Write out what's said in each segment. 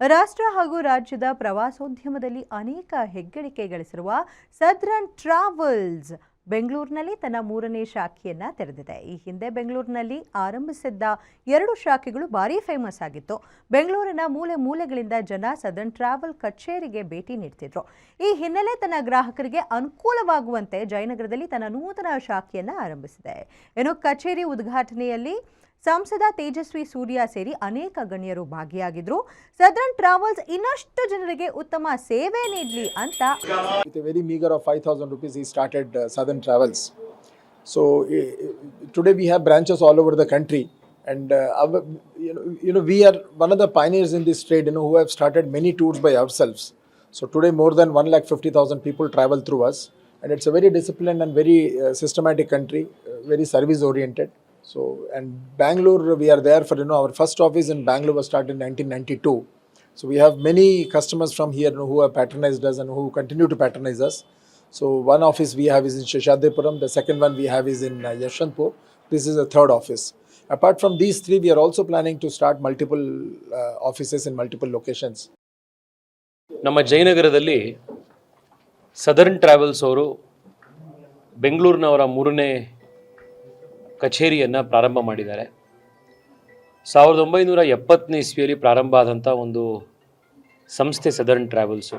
ರಾಷ್ಟ್ರ ಹಾಗೂ ರಾಜ್ಯದ ಪ್ರವಾಸೋದ್ಯಮದಲ್ಲಿ ಅನೇಕ ಹೆಗ್ಗಳಿಕೆ ಗಳಿಸಿರುವ ಸದರ್ನ್ ಟ್ರಾವೆಲ್ಸ್ ಬೆಂಗಳೂರಿನಲ್ಲಿ ತನ್ನ 3ನೇ ಶಾಖೆಯನ್ನ ತೆರೆದಿದೆ. ಈ ಹಿಂದೆ ಬೆಂಗಳೂರಿನಲ್ಲಿ ಆರಂಭಿಸಿದ್ದ 2 ಶಾಖೆಗಳು ಭಾರಿ ಫೇಮಸ್ ಆಗಿತ್ತು. ಬೆಂಗಳೂರಿನ ಮೂಲೆ ಮೂಲೆಗಳಿಂದ ಜನ ಸದರ್ನ್ ಟ್ರಾವೆಲ್ ಕಚೇರಿಗೆ ಭೇಟಿ ನೀಡ್ತಿದ್ರು. ಈ ಹಿನ್ನೆಲೆ ತನ್ನ ಗ್ರಾಹಕರಿಗೆ ಅನುಕೂಲವಾಗುವಂತೆ ಜಯನಗರದಲ್ಲಿ ತನ್ನ ನೂತನ ಶಾಖೆಯನ್ನ ಆರಂಭಿಸಿದೆ. ಇನ್ನು ಕಚೇರಿ ಉದ್ಘಾಟನೆಯಲ್ಲಿ ಸಂಸದ ತೇಜಸ್ವಿ ಸೂರ್ಯ ಸೇರಿ ಅನೇಕ ಗಣ್ಯರು ಭಾಗಿಯಾಗಿದ್ರು. ಸದರ್ನ್ ಟ್ರಾವೆಲ್ಸ್ ಇನ್ನಷ್ಟು ಜನರಿಗೆ ಉತ್ತಮ ಸೇವೆ ನೀಡಲಿ ಅಂತ with a very meager of 5,000 rupees he started Southern Travels. So today we have branches all over the country, and we are one of the pioneers in this trade, who have started many tours by ourselves. So today more than 1,50,000 people travel through us, and it's a very disciplined and very systematic country, very service oriented. So, and Bangalore, we are there for, our first office in Bangalore was started in 1992. So we have many customers from here who have patronized us and who continue to patronize us. So one office we have is in Sheshadipuram, the second one we have is in Yeshwanthpur. This is the third office. Apart from these three, we are also planning to start multiple offices in multiple locations. ನಮ್ಮ ಜಯನಗರದಲ್ಲಿ southern travels ಅವರು ಬೆಂಗಳೂರಿನವರ 3ನೇ ಕಚೇರಿಯನ್ನು ಪ್ರಾರಂಭ ಮಾಡಿದ್ದಾರೆ. 1970ನೇ ಇಸ್ವಿಯಲ್ಲಿ ಪ್ರಾರಂಭ ಆದಂಥ ಒಂದು ಸಂಸ್ಥೆ ಸದರ್ನ್ ಟ್ರಾವೆಲ್ಸು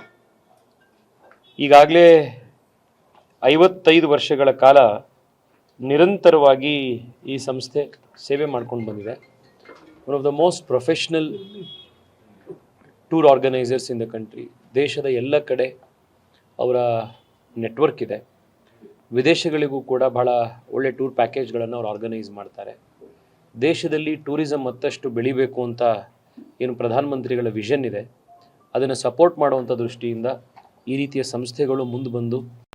ಈಗಾಗಲೇ 55 ವರ್ಷಗಳ ಕಾಲ ನಿರಂತರವಾಗಿ ಈ ಸಂಸ್ಥೆ ಸೇವೆ ಮಾಡ್ಕೊಂಡು ಬಂದಿದೆ. One of the most professional tour organisers in the country. ದೇಶದ ಎಲ್ಲ ಕಡೆ ಅವರ ನೆಟ್ವರ್ಕ್ ಇದೆ. ವಿದೇಶಗಳಿಗೂ ಕೂಡ ಬಹಳ ಒಳ್ಳೆ ಟೂರ್ ಪ್ಯಾಕೇಜ್ಗಳನ್ನು ಅವ್ರು ಆರ್ಗನೈಸ್ ಮಾಡ್ತಾರೆ. ದೇಶದಲ್ಲಿ ಟೂರಿಸಂ ಮತ್ತಷ್ಟು ಬೆಳಿಬೇಕು ಅಂತ ಏನು ಪ್ರಧಾನಮಂತ್ರಿಗಳ ವಿಷನ್ ಇದೆ, ಅದನ್ನು ಸಪೋರ್ಟ್ ಮಾಡುವಂಥ ದೃಷ್ಟಿಯಿಂದ ಈ ರೀತಿಯ ಸಂಸ್ಥೆಗಳು ಮುಂದೆ ಬಂದು